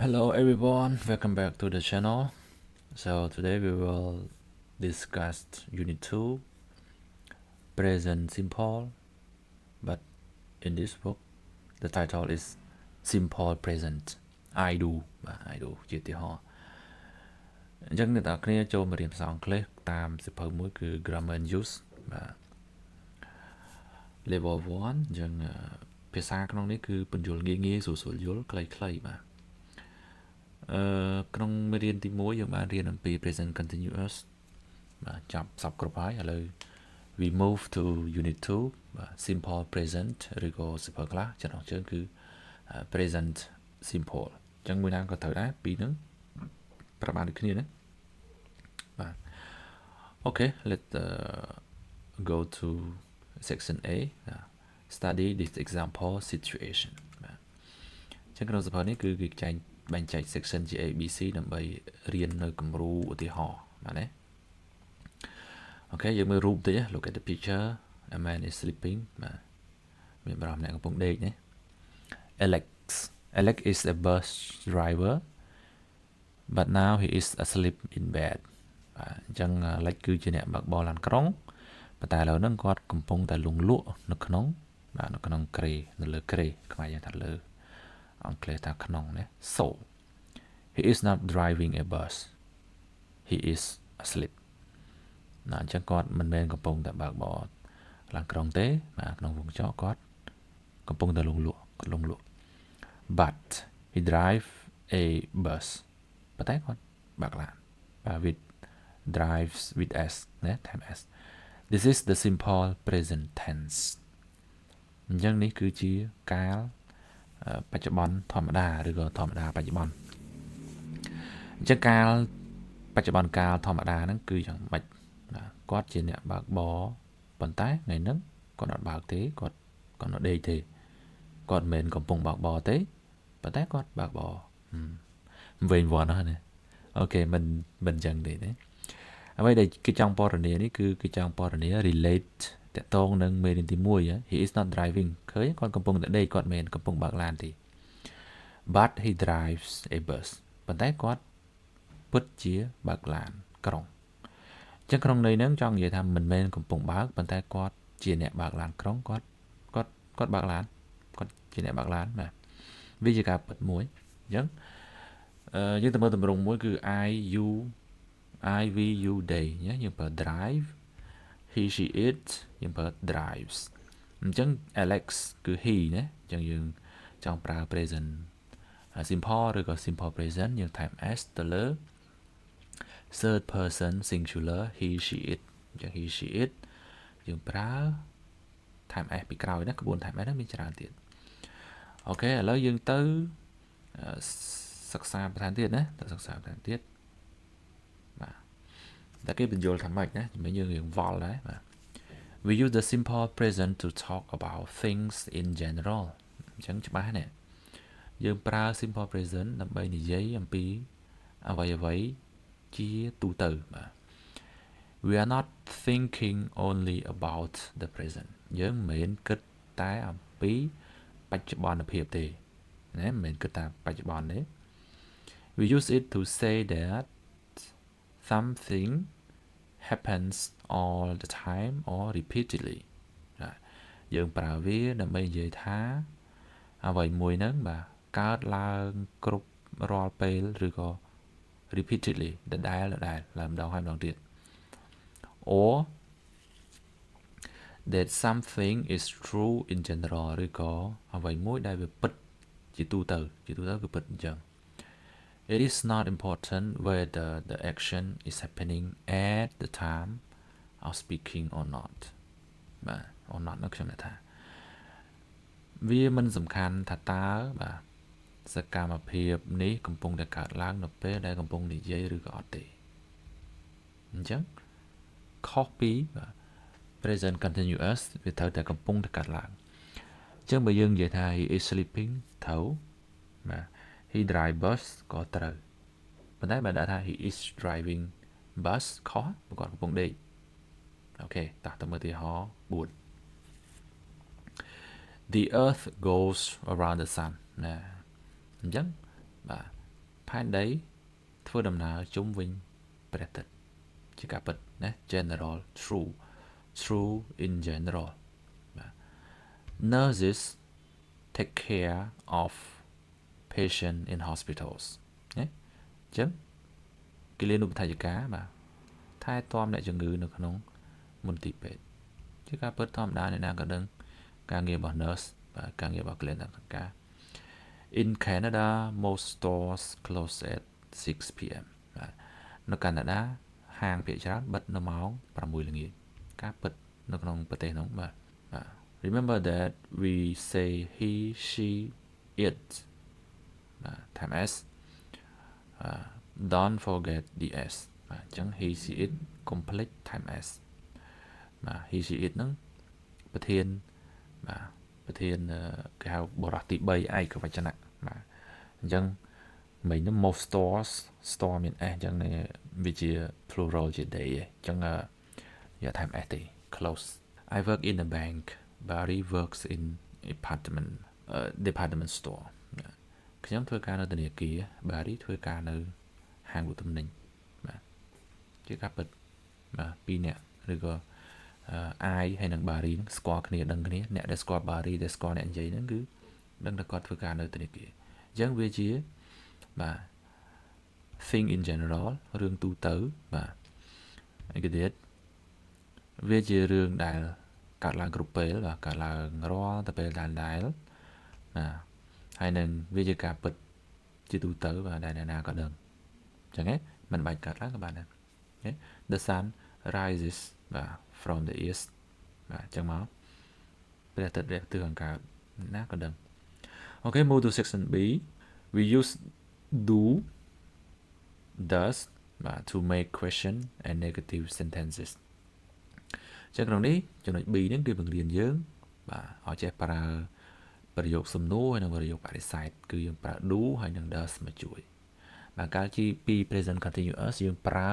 Hello everyone, welcome back to the channel. So today we will discuss Unit 2, Present Simple, but in this book the title is Simple Present. I do បាទ I do ជាទីហោអញ្ចឹងអ្នកនរគ្នាចូលមករៀនភាសាអង់គ្លេសតាមសៀវភៅមួយគឺ Grammar and Use បាទ Level 1 អញ្ចឹងភាសាក្នុងនេះគឺពន្យល់ងាយៗស្រួលៗយល់ខ្លីៗបាទក្នុងមេរៀនទី1យើងបានរៀនអំពី present continuous បាទចាប់សពគ្រប់ហើយឥឡូវ we move to unit 2បាទ simple present ឬក៏សៀវភៅខ្លះចំណងជើងគឺ present simple អញ្ចឹងមួយណាក៏ត្រូវដែរពីរហ្នឹងប្រាប់បានដូចគ្នាណាបាទ Okay let's go to section A study this example situation បាទអញ្ចឹងក្នុងសៀវភៅនេះគឺគេចែងបែងចែក section ជា A B C ដើម្បីរៀននៅគំរូឧទាហរណ៍បាទណាអូខេយើងមើលរូបតិច look at the picture a man is sleeping បាទមានបារម្ភអ្នកកំពុងដេកណា Alex is a bus driver but now he is asleep in bed បាទអញ្ចឹង Alex គឺជាអ្នកបើកបរឡានក្រុងប៉ុន្តែឥឡូវហ្នឹងគាត់កំពុងតែលង់លក់នៅក្នុងបាទនៅក្នុងក្រេនៅលើក្រេខ្មែរយើងថាលើអង់គ្លេសថាក្នុងណា so he is not driving a bus he is asleep ណាអញ្ចឹងគាត់មិនមែនកំពុងតែបើកបរឡានក្រុងទេបាទក្នុងវងចោគាត់កំពុងតែលង់លក់ but he drive a bus ប៉ុន្តែគាត់បើកឡានបាទ with drives with s ណា time s this is the simple present tense អញ្ចឹងនេះគឺជាកាលបច្ចុប្បន្នធម្មតាឬក៏ធម្មតាបច្ចុប្បន្នអញ្ចឹងកាលបច្ចុប្បន្នកាលធម្មតាហ្នឹងគឺយ៉ាងម៉េចគាត់ជាអ្នកបើកបរប៉ុន្តែថ្ងៃហ្នឹងគាត់អត់បើកទេគាត់នៅដេកទេគាត់មិនមែនកំពុងបើកបរទេប៉ុន្តែគាត់បើកបរវិញវ៉ាន់ណាអូខេមិនអញ្ចឹងទេណាអ្វីដែលគេចង់ពណ៌នានេះគឺគេចង់ពណ៌នា relate តកតងនឹងមេរៀនទី1 he is not driving ឃើញគាត់កំពុងតែដេកគាត់មិនមែនកំពុងបើកឡានទេ but he drives a bus ប៉ុន្តែគាត់ពិតជាបើកឡានក្រុងអញ្ចឹងក្នុងន័យហ្នឹងចង់និយាយថាមិនមែនកំពុងបើកប៉ុន្តែគាត់ជាអ្នកបើកឡានក្រុងគាត់បើកឡានគាត់ជាអ្នកបើកឡានបាទវាជាការពិតមួយអញ្ចឹងយើងទៅមើលទម្រង់មួយគឺ I V U day យើងប្រើ drive he she it យើងប្រើ drives អញ្ចឹង Alex គឺ he ណាអញ្ចឹងយើងចង់ប្រើ present simple ឬក៏ simple present យើងថែម s ទៅលើ third person singular he she it អញ្ចឹង he she it យើងប្រើថែម s ពីក្រោយណាក្បួនថែម s ហ្នឹងមានច្រើនទៀតអូខេឥឡូវយើងទៅសិក្សាបន្ថែមទៀតណាទៅសិក្សាបន្ថែមទៀតបាទតែគេបញ្យល់ថាម៉េចណាជំនាញយើងរៀងវល់ដែរបាទ we use the simple present to talk about things in general អញ្ចឹងច្បាស់ណាយើងប្រើ simple present ដើម្បីនិយាយអំពីអ្វីជាទូទៅបាទ we are not thinking only about the present យើងមិនមែនគិតតែអំពីបច្ចុប្បន្នភាពទេណាមិនមែនគិតតែបច្ចុប្បន្នទេ we use it to say that something happens all the time or repeatedly យើងប្រើវាដើម្បីនិយាយថាអ្វីមួយហ្នឹងបាទកើតឡើងគ្រប់រាល់ពេលឬក៏ repeatedly ដដែលឡើងម្ដងហើយម្ដងទៀត or that something is true in general ឬក៏អ្វីមួយដែលវាពិតជាទូទៅគឺពិតអញ្ចឹង it is not important whether the action is happening at the time of speaking or not បាទ or not នោះខ្ញុំថាវាមិនសំខាន់ថាតើបាទសកម្មភាពនេះកំពុងតែកើតឡើងនៅពេលដែលកំពុងនិយាយឬក៏អត់ទេអញ្ចឹងខុសពី present continuous វាត្រូវតែកំពុងតែកើតឡើងអញ្ចឹងបើយើងនិយាយថា he is sleeping ត្រូវបាទ he drive bus ក៏ត្រូវប៉ុន្តែបើដាក់ថា he is driving bus ខុសព្រោះគាត់កំពុងដេកអូខេតោះទៅមើលឧទាហរណ៍4 The earth goes around the sun ណាអញ្ចឹងបាទ ផែនដីធ្វើដំណើរជុំវិញព្រះអាទិត្យជាការពិតណា general true in general បាទ nurses take care of patient in hospitals ណាអញ្ចឹងគិលានុបដ្ឋាយិកាបាទថែទាំអ្នកជំងឺនៅក្នុងមន្ទីរពេទ្យជាការពិតធម្មតាអ្នកណាក៏ដឹងការងាររបស់ nurse បាទការងាររបស់គិលានុបដ្ឋាយិកា In Canada most stores close at 6 p.m. បាទនៅកាណាដាហាងភាគច្រើនបិទនៅម៉ោង6ល្ងាចការពិតនៅក្នុងប្រទេសនោះបាទ Remember that we say he she it time s don't forget the s បាទអញ្ចឹង he she it complete time s បាទ he she it ហ្នឹងប្រធានបាទប្រធានគេហៅបរិះទី3ឯកវចនៈបាទអញ្ចឹងមិញហ្នឹង most stores store មាន s អញ្ចឹងវាជា plural ជា they អញ្ចឹងយក time s ទេ close I work in a bank Barry works in department store ខ្ញុំធ្វើការនៅធនាគារ Barry ធ្វើការនៅហាងលក់ទំនិញបាទជាការពិតបាទពីរនាក់ឬក៏I ហើយនិង Barry ហ្នឹងស្គាល់គ្នាដឹងគ្នាអ្នកដែលស្គាល់ Barry ដែលស្គាល់អ្នកនិយាយហ្នឹងគឺដឹងថាគាត់ធ្វើការនៅធនាគារអញ្ចឹងវាជាបាទ thing in general រឿងទូទៅបាទឯកទៀតវាជារឿងដែលកើតឡើងគ្រប់ពេលបាទកើតឡើងរាល់តែពេលដែលណាហើយនឹងវាជាការពិតជាទូទៅបាទដែលអ្នកណាក៏ដឹងអញ្ចឹងមិនបាច់កើតឡើងក៏បានដែរ The sun rises from the east បាទអញ្ចឹងមកព្រះអាទិត្យរះទិសខាងកើតណាក៏ដឹង Okay move to section B we use do does to make question and negative sentences ចឹងក្នុងនេះចំណុច B ហ្នឹងគឺបង្រៀនយើងបាទឲ្យចេះប្រើប្រយោគសំណួរហើយនិងប្រយោគបដិសេធគឺយើងប្រើ do ហើយនិង does មកជួយបាទកាលពី present continuous យើងប្រើ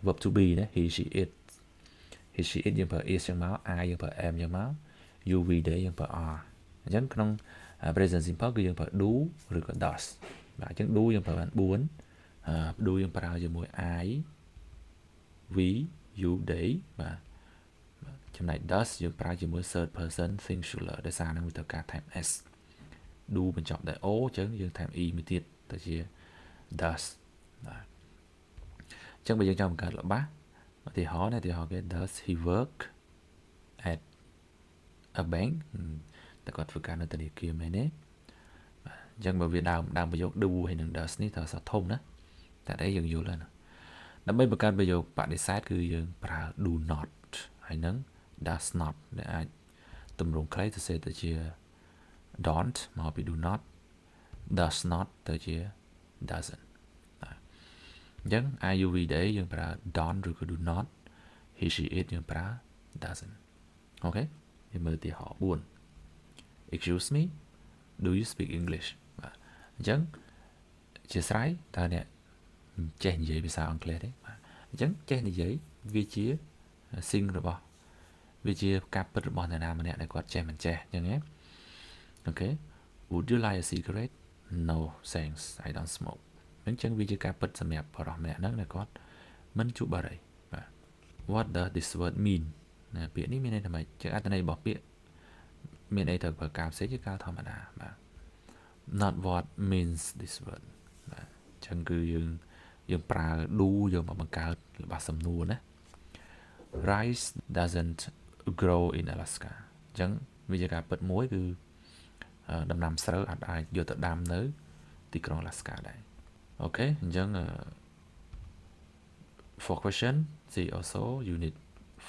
verb to be ណា he she it យើងប្រើ is ចឹងមក I យើងប្រើ am ចឹងមក you we they យើងប្រើ are អញ្ចឹងក្នុង present simple គឺយើងប្រើ do ឬក៏ does បាទអញ្ចឹង do យើងប្រើបាន4do យើងប្រើជាមួយ I we you they បាទចំណែក does យើងប្រើជាមួយ third person singular ដោយសារនឹងវាត្រូវការ time s do បញ្ចប់ដោយ o អញ្ចឹងយើង time e មួយទៀតទៅជា does បាទអញ្ចឹងបើយើងចង់បង្កើតល្បះឧទាហរណ៍គេ does he work at a bank តែគាត់ធ្វើការនៅធនាគារមែនទេបាទអញ្ចឹងបើវាដើមប្រយោគ do ហើយនឹង does នេះត្រូវអក្សរធំណាតែតែយើងយល់ហើយណាដើម្បីបង្កើតប្រយោគបដិសេធគឺយើងប្រើ do not ហើយនឹង does not ដែលអាចទម្រង់ខ្លីទៅសេទៅជា don't មកពី do not does not ទៅជា doesn't អញ្ចឹង I you we they យើងប្រើ don't ឬក៏ do not he she it យើងប្រើ doesn't អូខេយើងមើលឧទាហរណ៍4 Excuse me do you speak English បាទអញ្ចឹងជាស្រ័យតើអ្នកចេះនិយាយភាសាអង់គ្លេសទេបាទអញ្ចឹងចេះនិយាយវាជា sing របស់វាជាការពិតរបស់អ្នកណាម្នាក់ដែលគាត់ចេះមិនចេះអញ្ចឹងណាអូខេ Would you like a cigarette No thanks I don't smoke អញ្ចឹងវាជាការពិតសម្រាប់បរិះម្នាក់ហ្នឹងដែលគាត់មិនជូបបារីបាទ What does this word mean ណាពាក្យនេះមានន័យថាម៉េចជាអត្ថន័យរបស់ពាក្យមានអីត្រូវប្រើការផ្សេងជាការធម្មតាបាទ Not what means this word បាទអញ្ចឹងគឺយើងប្រើ do យកមកបង្កើតរបស់សំណួរណា Rice doesn't grow in Alaska អញ្ចឹងវាជាការពិតមួយគឺដំណាំស្រូវអាចយកទៅដាំនៅទីក្រុង Alaska ដែរអូខេអញ្ចឹងfor question see also unit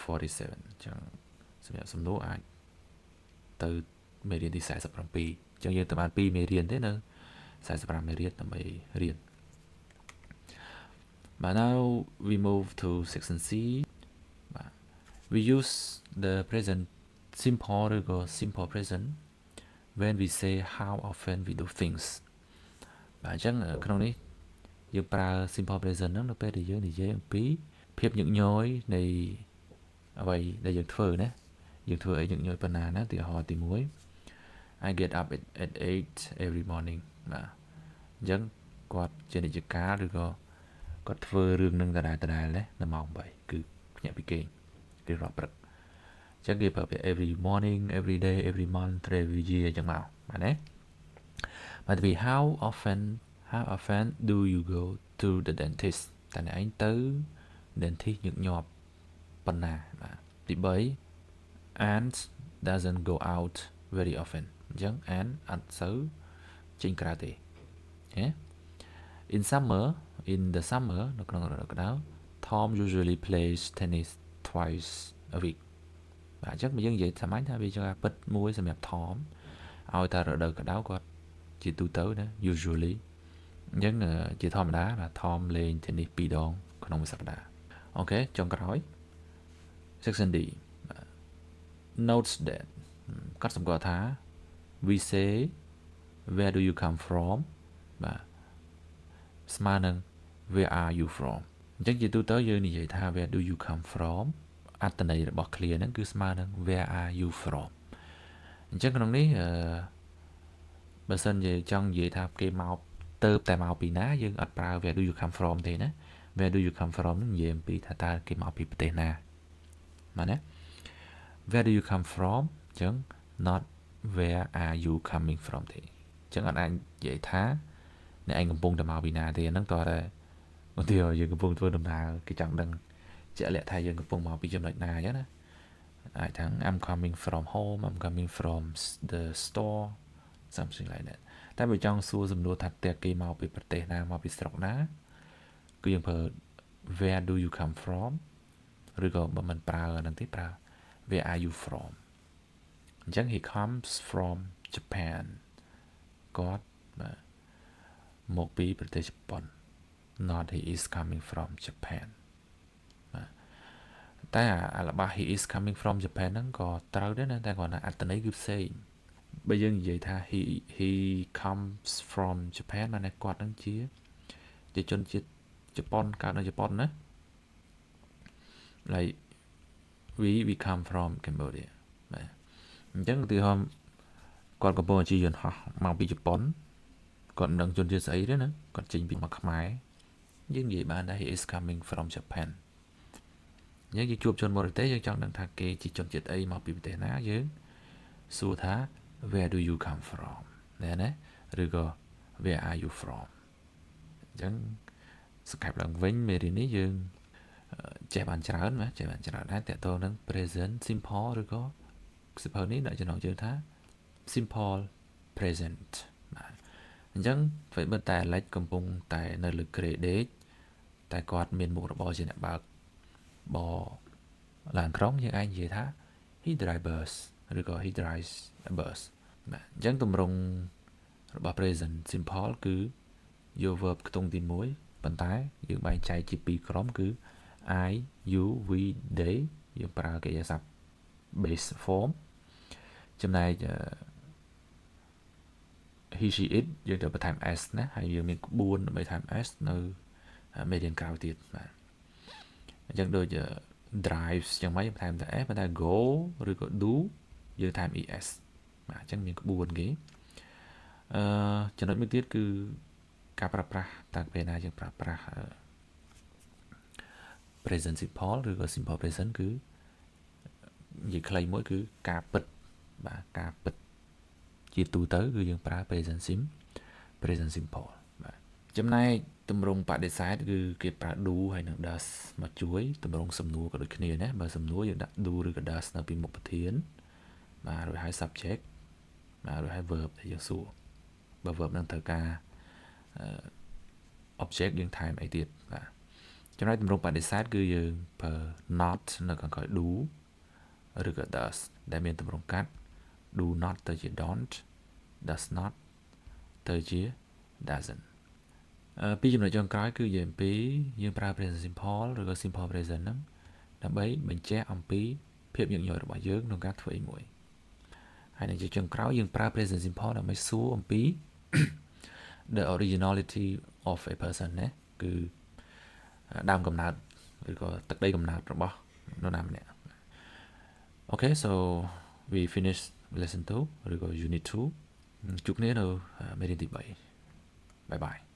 47អញ្ចឹងសម្រាប់សំណួរអាចទៅមេរៀនទី47អញ្ចឹងយើងទៅបាន2មេរៀនទេនៅ45មេរៀនដើម្បីរៀន But now we move to section C we use the present simple ឬក៏ simple present when we say how often we do things បាទអញ្ចឹងក្នុងនេះយើងប្រើ simple present ហ្នឹងនៅពេលដែលយើងនិយាយអំពីភាពញឹកញយនៃអ្វីដែលយើងធ្វើណាយើងធ្វើអីញឹកញយប៉ុណ្ណាណាឧទាហរណ៍ទី1 I get up at 8 every morning បាទអ ចឹងគាត់ជានិច្ចកាលឬក៏គាត់ធ្វើរឿងនឹងដដែលណានៅម៉ោង8គឺភ្ញាក់ពីគេងគឺរាល់ព្រឹកចឹងគេប្រើពាក្យ every morning every day every month every year ចឹងមកបាទណាបាទពី how often do you go to the dentist តើអ្នកឯងទៅ dentist ញឹកញាប់ប៉ុណ្ណាបាទទី3 Ant doesn't go out very often អញ្ចឹង Ant អត់សូវចេញក្រៅទេហ៎ in the summer នៅក្នុងរដូវក្តៅ Tom usually plays tennis twice a week បាទអញ្ចឹងយើងនិយាយសាមញ្ញថាវាជាការពិតមួយសម្រាប់ Tom ឲ្យតែរដូវក្តៅគាត់ជាទូទៅណា usually អញ្ចឹងជាធម្មតាបាទ Tom លេង tennis 2 ដងក្នុងមួយសប្តាហ៍អូខេចុងក្រោយ section D notes that កត់សម្គាល់ថា we say where do you come from បាទស្មើនឹង where are you from អញ្ចឹងជាទូទៅយើងនិយាយថា where do you come from អត្ថន័យរបស់ clear ហ្នឹងគឺស្មើនឹង where are you from អញ្ចឹងក្នុងនេះបើសិនជាចង់និយាយថាគេមកទៅតែមកពីណាយើងអត់ប្រើ where do you come from ទេណា where do you come from នឹងនិយាយអំពីថាតើគេមកពីប្រទេសណាបាទណា where do you come from អញ្ចឹង not where are you coming from ទេអញ្ចឹងអត់អាចនិយាយថាអ្នកឯងកំពុងតែមកពីណាទេហ្នឹងតើឧទាហរណ៍យើងកំពុងធ្វើដំណើរគេចង់ដឹងជាក់លាក់ថាយើងកំពុងមកពីចំណុចណាអញ្ចឹងណាអាចថា I'm coming from home I'm coming from the store something like that តែបើចង់សួរសំណួរថាតើគេមកពីប្រទេសណាមកពីស្រុកណាគឺយើងប្រើ where do you come from ឬក៏បើមិនប្រើអាហ្នឹងទេប្រើ where are you from អញ្ចឹង he comes from Japan គាត់មកពីប្រទេសជប៉ុន not he is coming from Japan តែអារបស់ he is coming from Japan ហ្នឹងក៏ត្រូវដែរណាតែគាត់ថាអត្ថន័យគឺផ្សេងបើយើងនិយាយថា he comes from Japan ମାନେគាត់ហ្នឹងជាជនជាតិជប៉ុនកើតនៅជប៉ុនណា like we come from Cambodia បាទអញ្ចឹងឧទាហរណ៍គាត់កំពុងជិះយន្តហោះមកពីជប៉ុនគាត់មិនដឹងជនជាតិស្អីទេណាគាត់ចេញពីមកខ្មែរយើងនិយាយបានថា he is coming from Japan យើងជួបជនបរទេសយើងចង់ដឹងថាគេជាជនជាតិអីមកពីប្រទេសណាយើងសួរថា where do you come from ណាឬក៏ where are you from អញ្ចឹងសង្ខេបឡើងវិញមេរៀននេះយើងចេះបានច្រើនណាចេះបានច្រើនដែរតើតើនឹង present simple ឬក៏សិភៅនេះដាក់ចំណងជើងថា simple present បាទអញ្ចឹងធ្វើបើតែ Alex កំពុងតែនៅលើក្រេដេកតែគាត់មានមុខរបរជាអ្នកបើកបរឡានក្រុងយើងអាចនិយាយថា he drives ឬក៏ he drives a bus បាទអញ្ចឹងទម្រង់របស់ present simple គឺយក verb ខ្ទង់ទី1ប៉ុន្តែយើងបែងចែកជា2ក្រុមគឺ I you we they យើងប្រើកិរិយាសព្ទ base form ចំណែកhe she it យើងត្រូវបន្ថែម s ណាហើយយើងមានក្បួនដើម្បីថែម s នៅមេរៀនក្រោយទៀតបាទអញ្ចឹងដូច drives ចឹងមកយើងបន្ថែមតែ s ប៉ុន្តែ go ឬក៏ do យើងថែម es បាទអញ្ចឹងមានក្បួនគេចំណុចមួយទៀតគឺការប្រើប្រាស់តើពេលណាយើងប្រើប្រាស់ present simple ឬក៏ simple present គឺនិយាយខ្លីមួយគឺការពិតបាទការពិតជាទូទៅគឺយើងប្រើ present simple បាទចំណែកទម្រង់បដិសេធគឺគេប្រើ do ហើយនិង does មកជួយទម្រង់សំណួរក៏ដូចគ្នាណាបើសំណួរយើងដាក់ do ឬក៏ does នៅពីមុខប្រធានបាទរួចហើយ subject បាទរួចហើយ verb ដែលយើងសួរបើ verb នឹងត្រូវការobject យើងថែមអីទៀតបាទចំណែកទម្រង់បដិសេធគឺយើងប្រើ not នៅខាងក្រោយ do ឬក៏ does ដែលមានទម្រង់កាត់ do not ទៅជា don't does not ទៅជា doesn't ពីចំណុចចុងក្រោយគឺយើងប្រើ present simple ឬក៏ simple present ហ្នឹងដើម្បីបញ្ជាក់អំពីភាពញឹកញាប់របស់យើងក្នុងការធ្វើអីមួយហើយនៅចុងក្រោយយើងប្រើ present simple ដើម្បីសួរអំពី the originality of a person ណាគឺដើមកំណើតឬក៏ទឹកដីកំណើតរបស់នរណាម្នាក់ Okay so we finish lesson 2ឬក៏ unit 2ជួបគ្នានៅមេរៀនទី3 bye bye